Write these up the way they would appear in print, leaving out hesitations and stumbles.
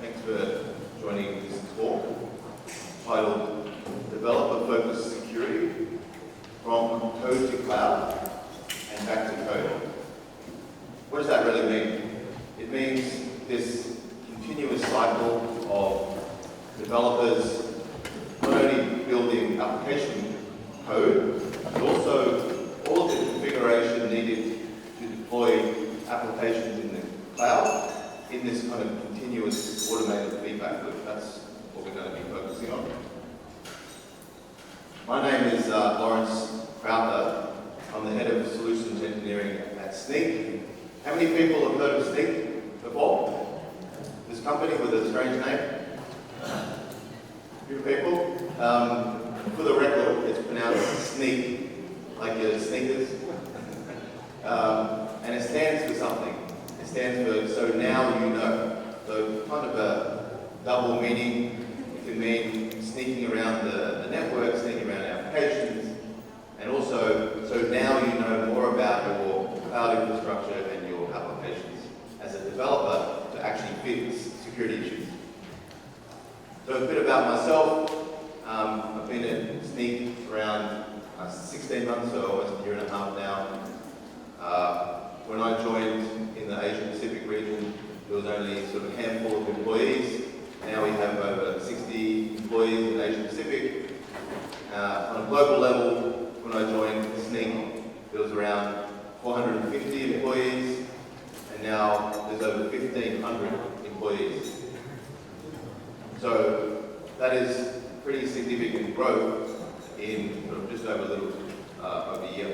Thanks for joining this talk titled Developer-Focused Security from Code to Cloud and Back to Code. What does that really mean? It means this continuous cycle of developers not only building application code, but also all of the configuration needed to deploy applications in the cloud in this kind of continuous automated feedback loop. That's what we're going to be focusing on. My name is Crowther. I'm the head of solutions engineering at Snyk. How many people have heard of Snyk before? This company with a strange name? A few people. For the record, it's pronounced Snyk, like your sneakers. And it stands for something. It stands for so now you know. So kind of a double meaning. It can mean sneaking around the network, sneaking around applications, and also so now you know more about your cloud infrastructure and your applications as a developer to actually fix security issues. So a bit about myself. I've been at Snyk around 16 months, so almost a year and a half now. When I joined in the Asia Pacific region, there was only sort of a handful of employees. Now we have over 60 employees in Asia Pacific. On a global level, when I joined Snyk, there was around 450 employees, and now there's over 1,500 employees. So that is pretty significant growth in sort of just over a year.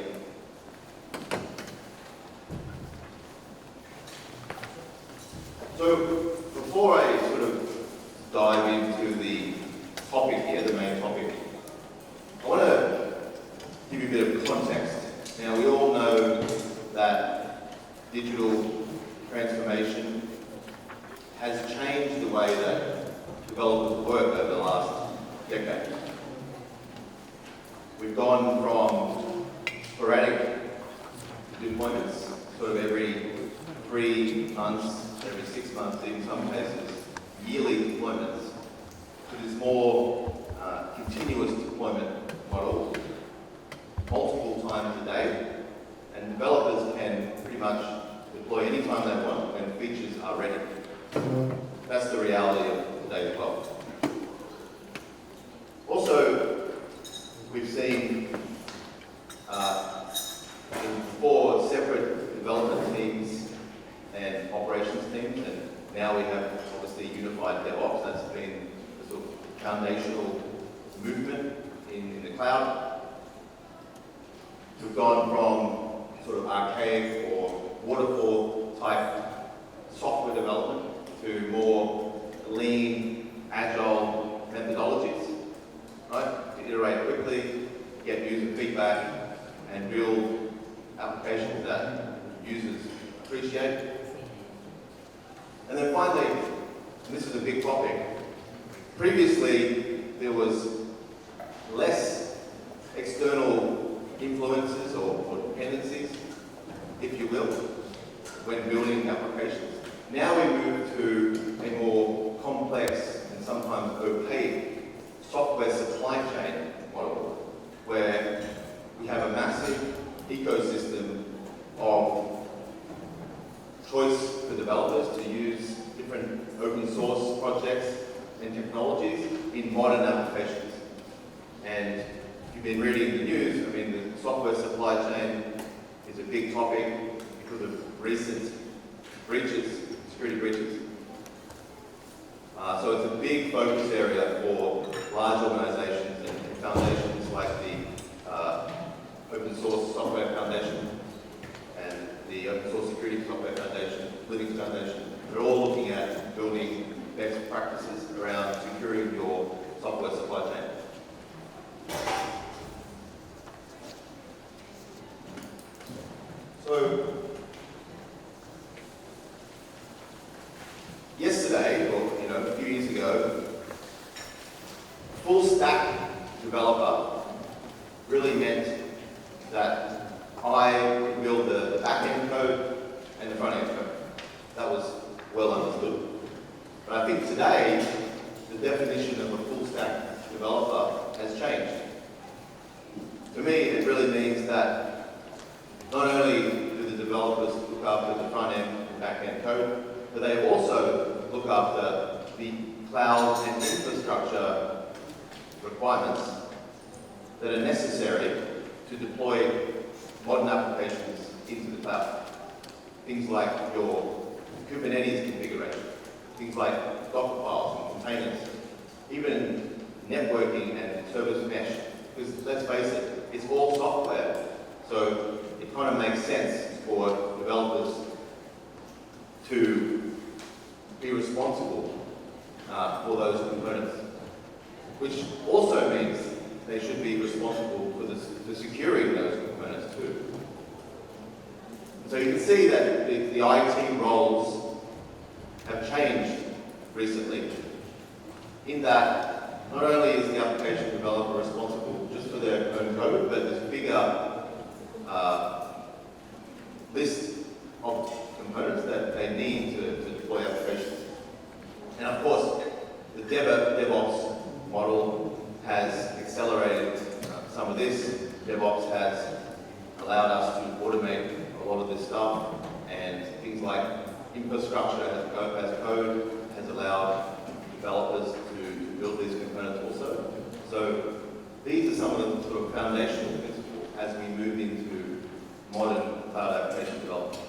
So before I sort of dive into the topic here, the main topic, I want to give you a bit of context. Now we all know that digital transformation has changed the way that developers work over the last decade. We've gone from sporadic deployments, sort of every 3 months, every 6 months, in some cases, yearly deployments, to this more continuous deployment model, multiple times a day, and developers can pretty much deploy anytime they want when features are ready. That's the reality of today as well. Also, we've seen in 4 separate development teams and operations teams, and now we have obviously unified DevOps. That's been the sort of foundational movement in the cloud. We've gone from sort of archaic or waterfall type software development to more lean, agile methodologies, right? To iterate quickly, get user feedback, and build applications that users appreciate. And then finally, and this is a big topic, previously there was less external influences or dependencies, if you will, when building applications. Now we move to a more complex and sometimes opaque software supply chain model, where we have a massive ecosystem of choice for developers to use different open source projects and technologies in modern applications. And if you've been reading the news, I mean, the software supply chain is a big topic because of recent breaches, security breaches. So it's a big focus area for large organizations and foundations like the Open Source Software Foundation and the Open Source Security Software Foundation, Linux Foundation. They're all looking at building best practices around securing your software supply chain. So, yesterday, or a few years ago, full stack developer really meant that I could build the back-end code and the front-end code. That was well understood. But I think today, the definition of a full stack developer has changed. To me, it really means that not only do the developers look after the front end and back end code, but they also look after the cloud and infrastructure requirements that are necessary to deploy modern applications into the cloud. Things like your Kubernetes configuration, things like Docker files and containers, even networking and service mesh. Because let's face it, it's all software, so it kind of makes sense for developers to be responsible for those components, which also means they should be responsible for securing those components too. So you can see that the IT roles have changed recently, in that not only is the application developer responsible just for their own code, but there's a bigger list of components that they need to deploy applications. And of course, the DevOps model has accelerated some of this. DevOps has allowed us to automate a lot of this stuff, and things like infrastructure as code has allowed developers to build these components also. So these are some of the sort of foundational principles as we move into modern cloud application development.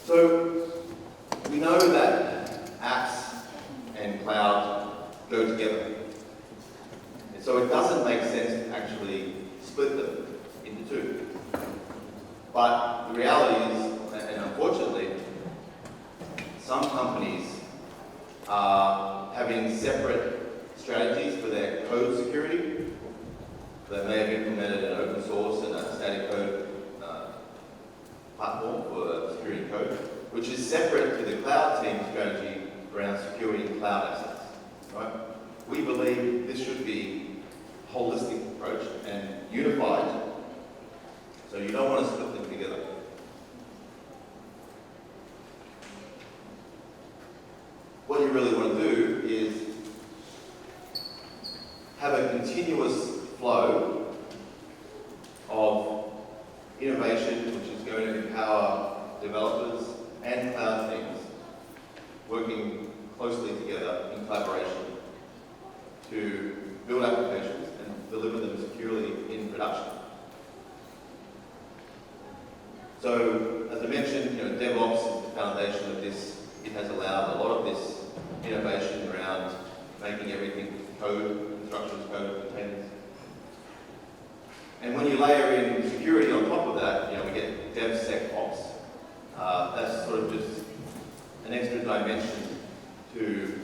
So we know that apps and cloud go together. And so it doesn't make sense to actually split them into two. But the reality is, and unfortunately, some companies are having separate strategies for their code security. They may have implemented an open source and a static code platform for securing code, which is separate to the cloud team strategy around securing cloud assets. Right? We believe this should be a holistic approach and unified, so you don't want to split them together. What you really want to do is have a continuous flow of innovation, which is going to empower developers and cloud teams working closely together in collaboration to build applications and deliver them securely in production. So, as I mentioned, DevOps is the foundation of this. It has allowed a lot of this innovation around making everything code, construction as code, containers. And when you layer in security on top of that, we get DevSecOps. That's sort of just an extra dimension to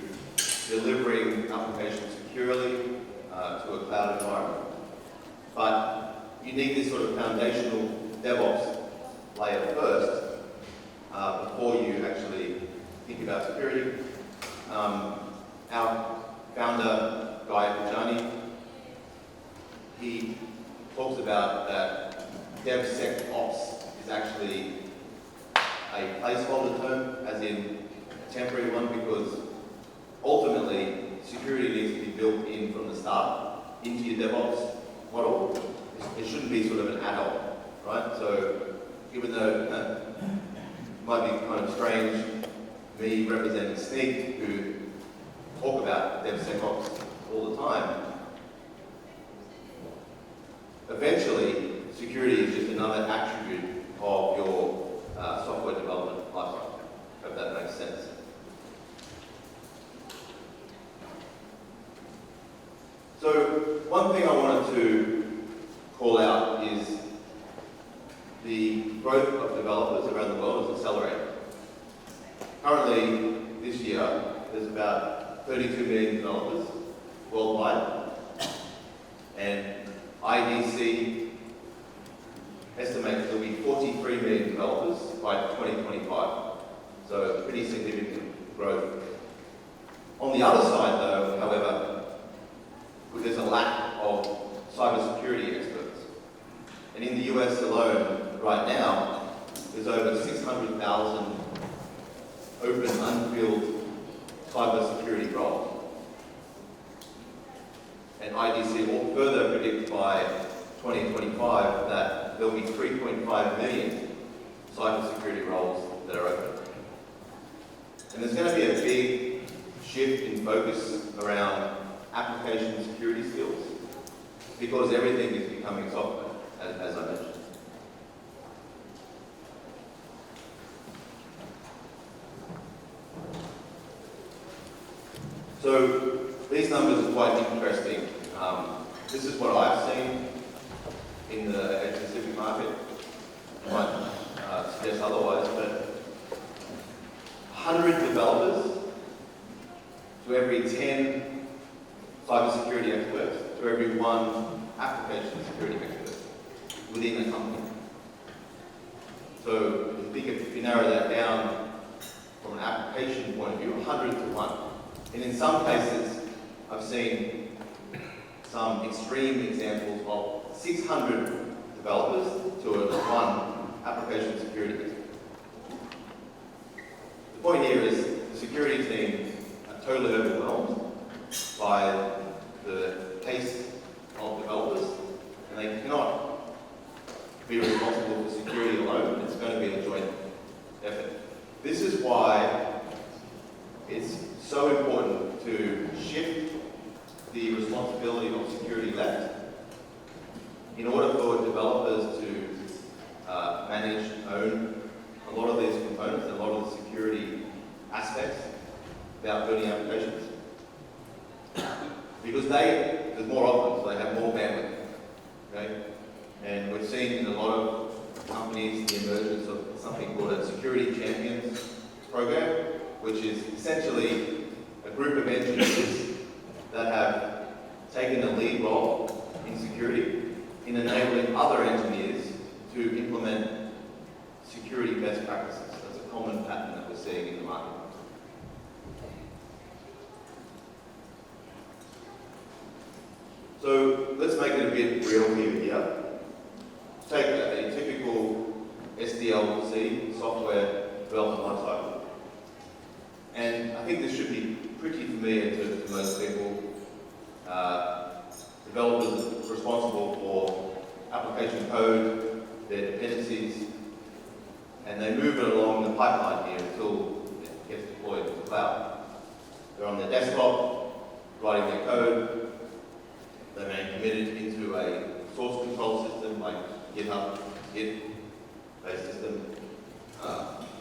delivering applications securely to a cloud environment. But you need this sort of foundational DevOps layer first before you actually think about security. Our founder, Guy Pajani, he talks about that DevSecOps is actually a placeholder term, as in a temporary one, because ultimately security needs to be built in from the start into your DevOps model. It shouldn't be sort of an add-on, right? So even though it might be kind of strange, me representing Snyk, who talk about DevSecOps all the time, eventually security is just another attribute of your software development lifecycle. Hope that makes sense. So one thing I wanted to call out is the growth of developers around the world is accelerating. Currently, this year, there's about 32 million developers worldwide, and IDC estimates there'll be 43 million developers by 2025. So pretty significant growth. On the other side, though, however, there's a lack of cybersecurity experts. And in the US alone, right now, there's there's over 600,000 open, unfilled cybersecurity roles. And IDC will further predict by 2025 that there'll be 3.5 million cybersecurity roles that are open. And there's going to be a big shift in focus around application security skills because everything is becoming software, as I mentioned. So these numbers are quite interesting. This is what I've seen in the Asia-Pacific market. I might suggest otherwise, but 100 developers to every 10 cybersecurity experts to every 1 application security expert within a company. So if you narrow that down from an application point of view, 100 to 1. And in some cases, I've seen some extreme examples of 600 developers to a 1 application security expert. The point here is the security team are totally overwhelmed by the pace of developers, and they cannot be responsible for security alone. It's going to be a joint effort. This is why it's so important to shift the responsibility of security left in order for developers to manage, own a lot of these components, a lot of the security aspects about building applications. Because there's more of them, so they have more bandwidth. Okay? And we've seen in a lot of companies the emergence of something called a security champions program, which is essentially a group of engineers that have taken a lead role in security in enabling other engineers to implement security best practices. That's a common pattern that we're seeing in the market. So let's make it a bit real here. Take a typical SDLC, software development lifecycle. And I think this should be pretty familiar to most people. Developers are responsible for application code, their dependencies, and they move it along the pipeline here until it gets deployed to the cloud. They're on their desktop, writing their code. They may commit it into a source control system like GitHub, Git-based system.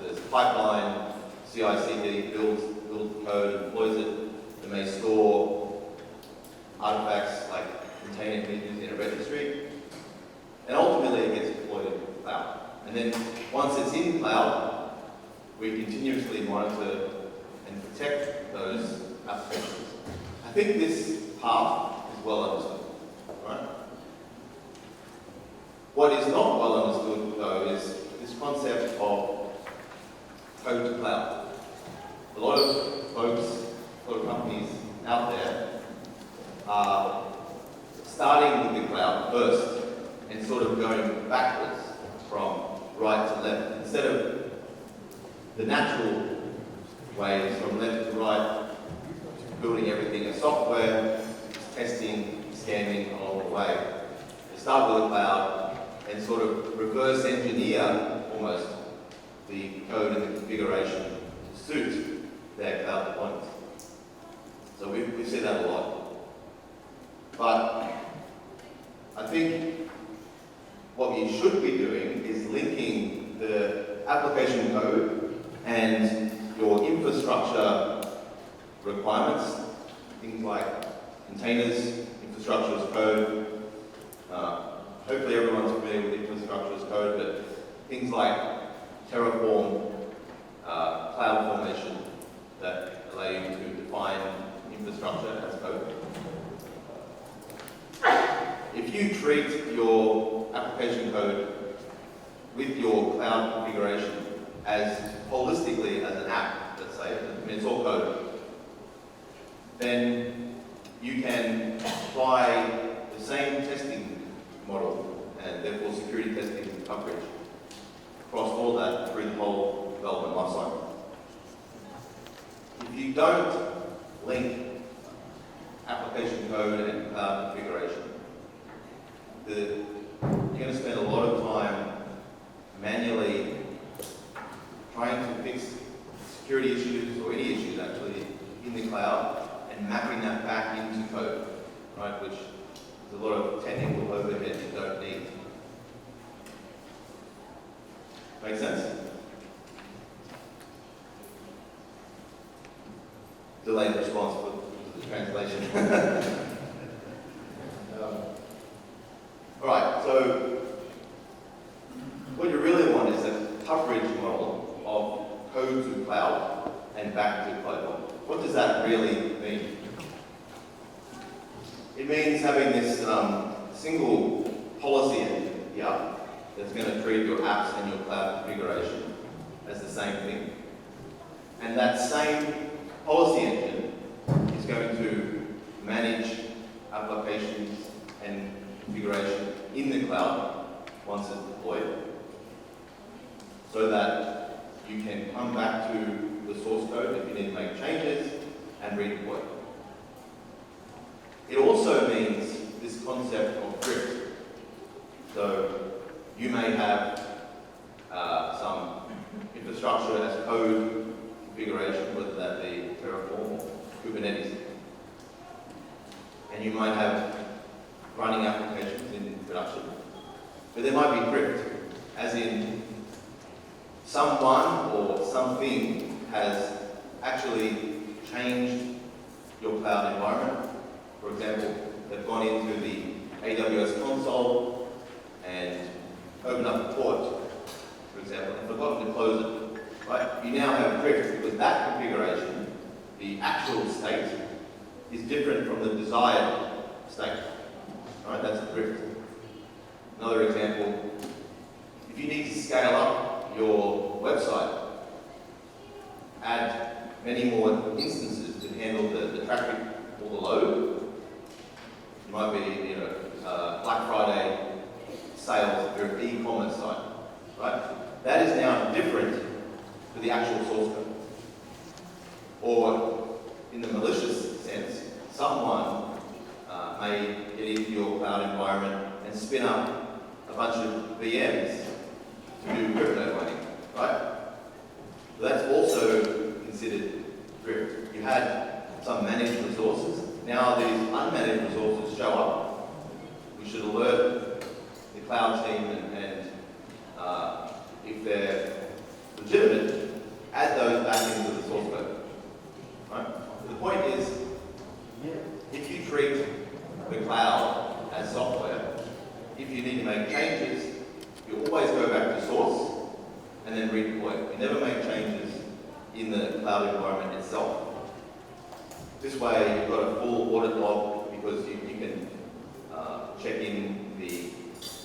There's a pipeline, CI/CD builds the code and deploys it. They may store artifacts like container images in a registry, and ultimately it gets deployed into the cloud. And then once it's in cloud, we continuously monitor and protect those applications. I think this path is well understood, right? What is not well understood, though, is this concept of code to cloud. A lot of folks, a lot of companies out there are starting with the cloud first and sort of going backwards from right to left. Instead of the natural ways from left to right, building everything as software, testing, scanning along the way. They start with the cloud and sort of reverse engineer almost the code and the configuration to suit their cloud deployments. So we see that a lot. But I think what you should be doing is linking the application code and your infrastructure requirements, things like containers, infrastructure as code. Hopefully everyone's familiar with infrastructure as code, but things like Terraform, cloud formation that allow you to define infrastructure as code. If you treat your application code with your cloud configuration as holistically as an app, let's say, I mean, it's all code, then you can apply the same testing model and therefore security testing coverage across all that you don't link application code and cloud configuration, you're going to spend a lot of time manually trying to fix security issues, or any issues actually, in the cloud, and mapping that back into code, right? Which is a lot of technical overhead you don't need. Make sense? Delayed response for the translation. Alright, so what you really want is a coverage model of code to cloud and back to cloud. What does that really mean? It means having this single policy engine here that's going to treat your apps and your cloud configuration as the same thing. And that same policy engine is going to manage applications and configuration in the cloud once it's deployed, so that you can come back to the source code if you need to make changes and redeploy. It also means this concept of drift. So you may have some infrastructure as code configuration, whether that be Terraform or Kubernetes. And you might have running applications in production. But there might be drift, as in someone or something has actually changed your cloud environment. For example, they've gone into the AWS console and opened up a port, for example, and forgotten to close it. Right? You now have drift because that configuration, the actual state, is different from the desired state. Right? That's a drift. Another example, if you need to scale up your website, add many more instances to handle the traffic or the load. It might be, Black Friday sales for an e-commerce site, right? That is now different to the actual source code. Or, in the malicious sense, someone may get into your cloud environment and spin up a bunch of VMs to do crypto mining, right? So that's also considered drift. You had some managed resources. Now these unmanaged resources show up. We should alert the cloud team and if they're legitimate, add those back into the source code. Right? The point is, if you treat the cloud as software, if you need to make changes, you always go back to source and then redeploy. You never make changes in the cloud environment itself. This way, you've got a full audit log because you can check in the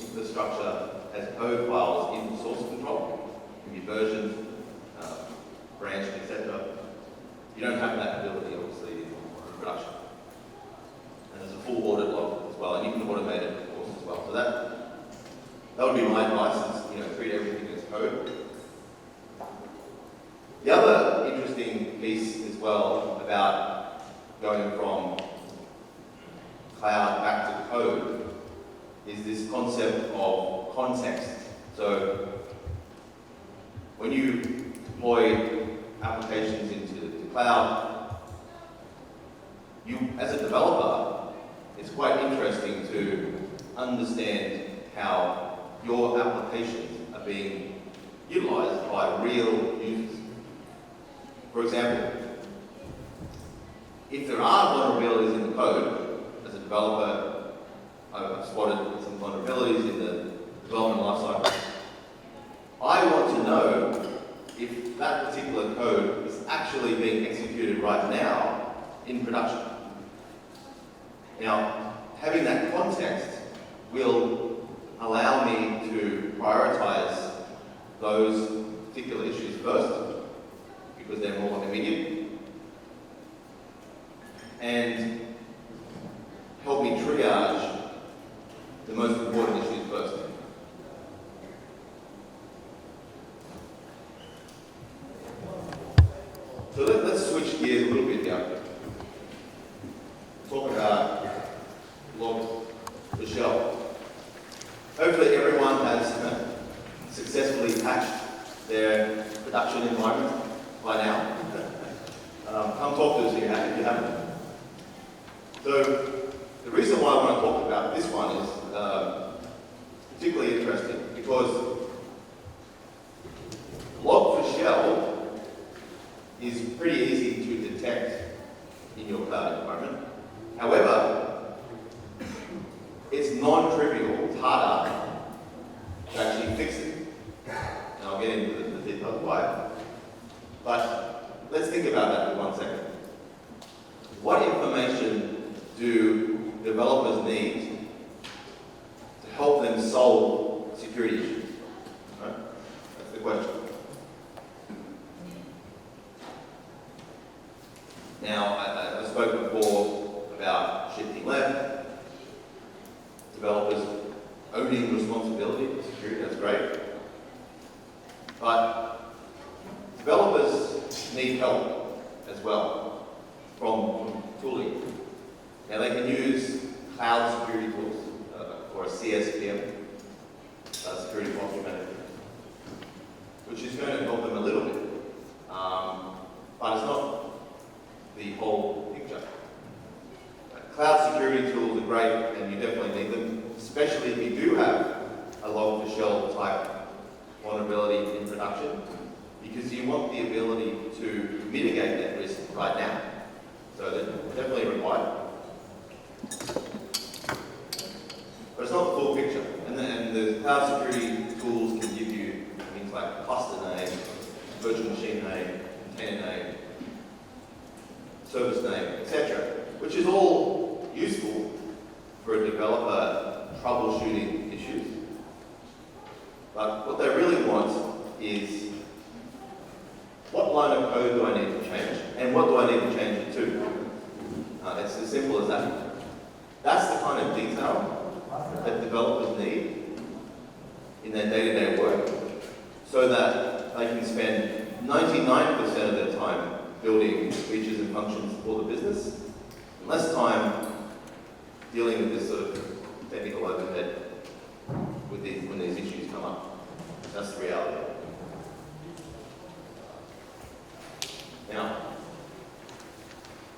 infrastructure as code files in source control. It can be versioned, branched, etc. You don't have that ability, obviously, in production. And there's a full audit log as well, and you can automate it, of course, as well. So that would be my advice: is treat everything as code. The other interesting piece as well about going from cloud back to code is this concept of context. So when you deploy applications into the cloud, you, as a developer, it's quite interesting to understand how your applications are being utilized by real users. For example, if there are vulnerabilities in the code, as a developer, I've spotted some vulnerabilities in the development lifecycle. I want to know if that particular code is actually being executed right now in production. Now, having that context will allow me to prioritize those particular issues first, because they're more immediate, and help me triage the most important issues first. So let's switch gears a little bit here. Talk about log4shell. Hopefully everyone has successfully patched their production environment by now. Come talk to us if you haven't. So the reason why I want to talk about this one is particularly interesting because log4shell is pretty easy to detect in your cloud environment. However, it's non-trivial, it's harder to actually fix it. And I'll get into the details why. But let's think about that for 1 second. What information do developers need to help them solve security issues? Right? That's the question. Now, I spoke before about shifting left, developers owning responsibility for security, that's great. But developers need help as well from tooling. Now they can use cloud security tools or a CSPM, security posture management, which is going to help them a little bit, but it's not the whole picture. Cloud security tools are great and you definitely need them, especially if you do have a log4shell type vulnerability in production, because you want the ability to mitigate that risk right now. So they're definitely required. But it's not the full picture. And the cloud security tools can give you things like cluster name, virtual machine name, container name, service name, etc., which is all useful for a developer troubleshooting issues. But what they really want is, what line of code do I need to change, and what do I need to change it to? It's as simple as that. That's the kind of detail that developers need in their day-to-day work, so that they can spend 99% of their time building features and functions for the business, and less time dealing with this sort of technical overhead when these issues come up. That's the reality. Now,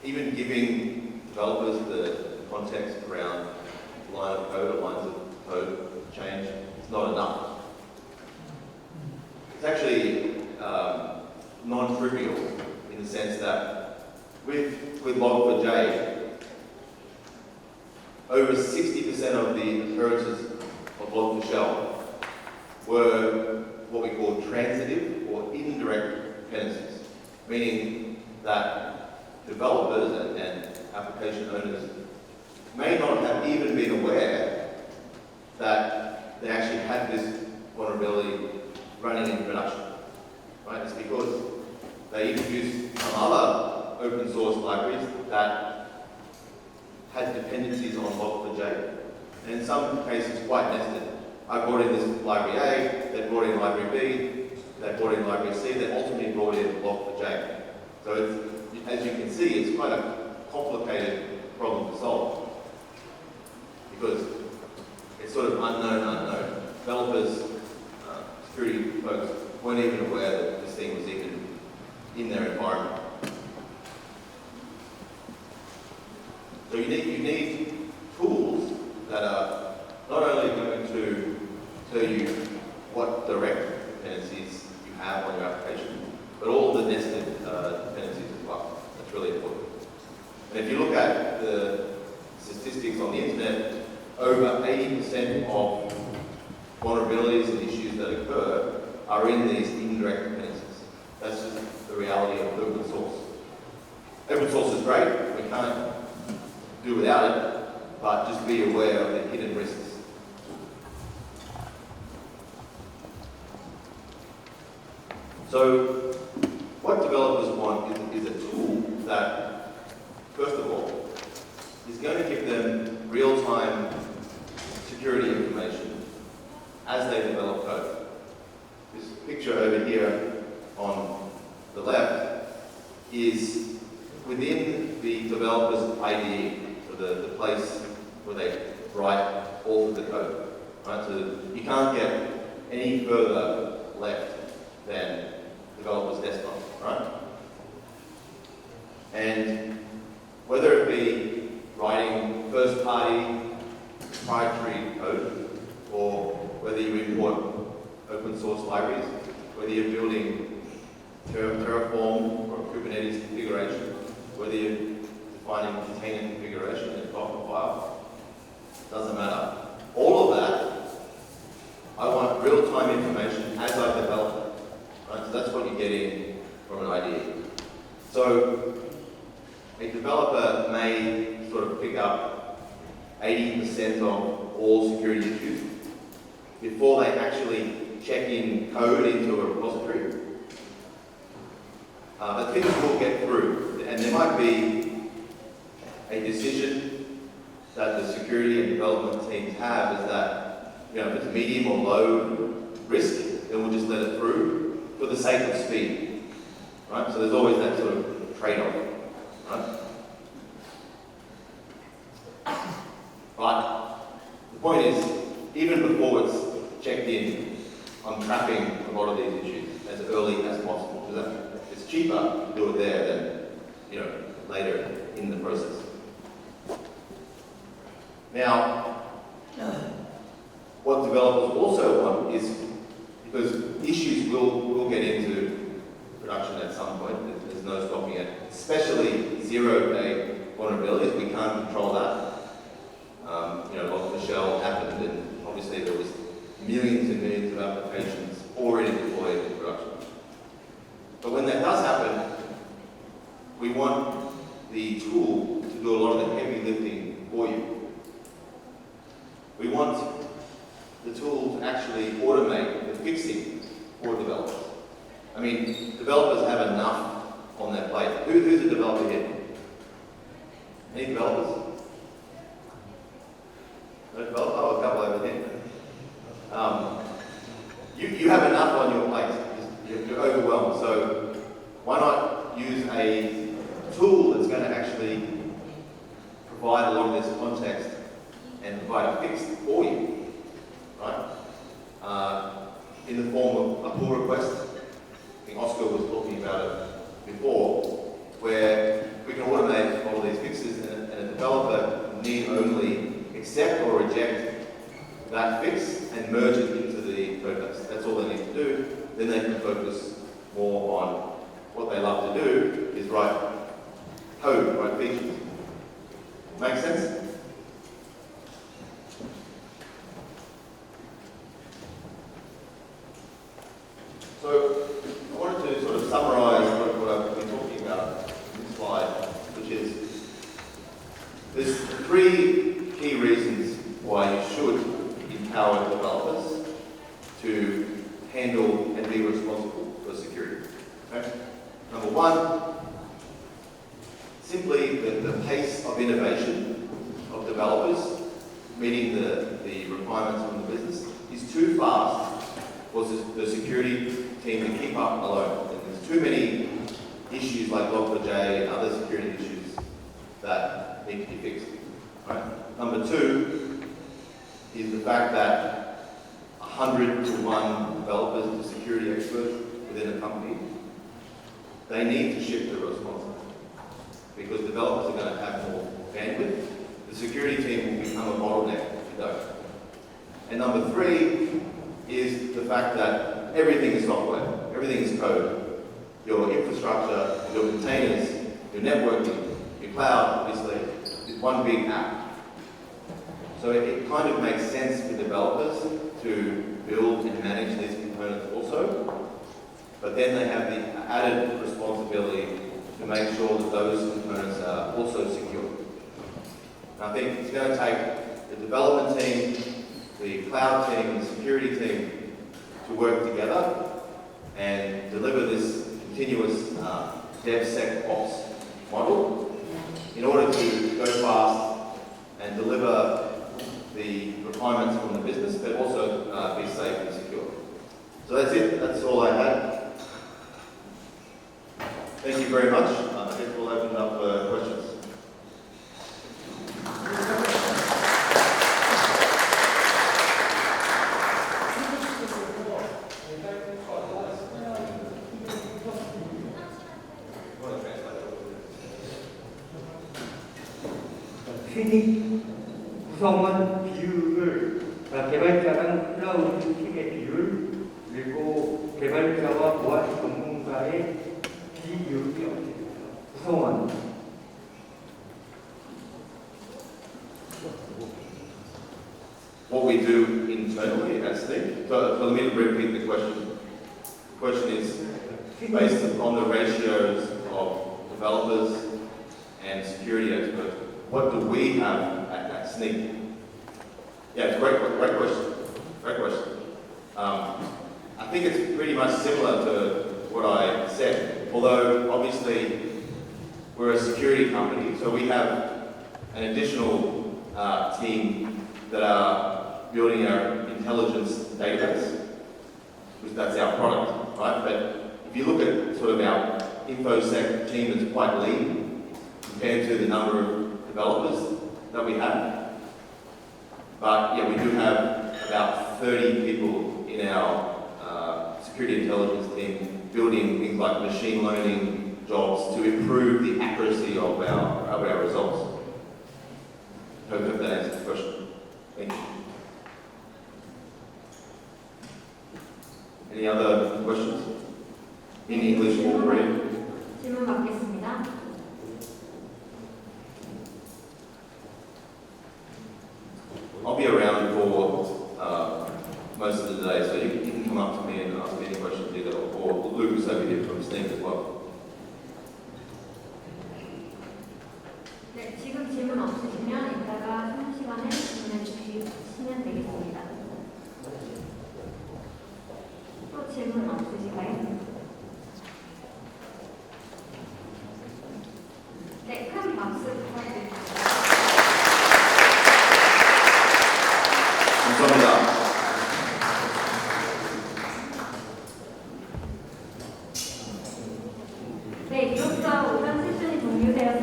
even giving developers the context around line of code or lines of code change is not enough. It's actually non-trivial in the sense that with Log4j, over 60% of the occurrences of Log4shell were what we call transitive or indirect dependencies, meaning that developers and application owners may not have even been aware that they actually had this vulnerability running in production. Right? It's because they introduced some other open source libraries that had dependencies on Log4j, and in some cases quite nested. I brought in this library A, they brought in library B, they brought in library C, they ultimately brought in Log4j. So as you can see, it's quite a complicated problem to solve, because it's sort of unknown. Developers, security folks weren't even aware that this thing was even in their environment. So you need tools that are not only going to tell you what direct dependencies you have on your application, but all the nested dependencies as well. That's really important. And if you look at the statistics on the internet, over 80% of vulnerabilities and issues that occur are in these indirect dependencies. That's just the reality of open source. Open source is great, we can't do without it, but just be aware of the hidden risks. So, what developers want is a tool that, first of all, is going to give them real-time security information as they develop code. This picture over here on the left is within the developer's IDE, so the place where they write all of the code. Right? So you can't get any further left than developer's desktop, right? And whether it be writing first-party proprietary code, or whether you import open source libraries, whether you're building Terraform or Kubernetes configuration, whether you're defining container configuration in a Docker file, doesn't matter. All of that, I want real-time information as I develop it. Right? So that's what you're getting from an IDE. So a developer may sort of pick up 80% of all security issues before they actually check in code into a repository. But things will get through, and there might be a decision that the security and development teams have is that, you know, if it's medium or low risk, then we'll just let it through for the sake of speed, right? So there's always that sort of trade-off, right? But the point is, even before it's checked in, I'm trapping a lot of these issues as early as possible, because it's cheaper to do it there than, you know, later in the process. Now, what developers also want is, because issues will get into production at some point, there's no stopping it, especially zero-day vulnerabilities, we can't control that. You know, like Michelle happened, and obviously there was millions and millions of applications already deployed in production. But when that does happen, we want the tool to do a lot of the heavy lifting for you. We want the tool to actually automate the fixing for developers. I mean, developers have enough on their plate. Who's a developer here? Any developers? No developers? Oh, a couple over here. You have enough on your plate. You're overwhelmed. So why not use a tool that's going to actually provide a lot of this context and provide a fix for you, right? In the form of a pull request. I think Oscar was talking about it before, where we can automate all of these fixes, and a developer need only accept or reject that fix and merge it into the code base. That's all they need to do. Then they can focus more on what they love to do, is write code, write features. Make sense? So I wanted to sort of summarize what I've been talking about in this slide, which is there's three key reasons why you should empower developers to handle and be responsible for security. Okay? Number one, simply the pace of innovation of developers meeting the requirements from the business is too fast for the security team to keep up alone. And there's too many issues like Log4j and other security issues that need to be fixed. Right? Number two is the fact that 100 to 1 developers to security experts within a company, they need to shift the responsibility, because developers are going to have more bandwidth. The security team will become a bottleneck if you don't. And number three is the fact that everything is software, everything is code. Your infrastructure, your containers, your networking, your cloud, obviously, is one big app. So it kind of makes sense for developers to build and manage these components also, but then they have the added responsibility to make sure that those components are also secure. And I think it's going to take the development team, the cloud team, and the security team to work together and deliver this continuous DevSecOps model in order to go fast and deliver the requirements from the business, but also be safe and secure. So that's it. That's all I had. Thank you very much. I guess we'll open it up for questions. 스닉 구성원 비율을 개발자랑 클라우드 팀의 비율 그리고 개발자와 보안 전문가의 비율이 어떻게 돼요? 구성원 What we do internally at Snyk. So let me repeat the question. The question is based on the ratios of developers and security experts. What do we have at Snyk? Yeah, it's a great question. Great question. I think it's pretty much similar to what I said, although obviously we're a security company, so we have an additional team that are building our intelligence database, which that's our product, right? But if you look at sort of our InfoSec team, it's quite lean compared to the number of developers that we have. But yeah, we do have about 30 people in our security intelligence team building things like machine learning jobs to improve the accuracy of our results. Hope that answers the question. Thank you. Any other questions? In English or Korean? 질문 받겠습니다. I'll be around for most of the day, so you can come up to me and ask me any questions either, or Luke is over here from Snyk as well. 네, 지금 질문 없으시면 이따가 쉬는 시간에 질문해 주시면 되겠습니다. 또 질문 없으실까요? 네, 큰 박수 부탁드립니다.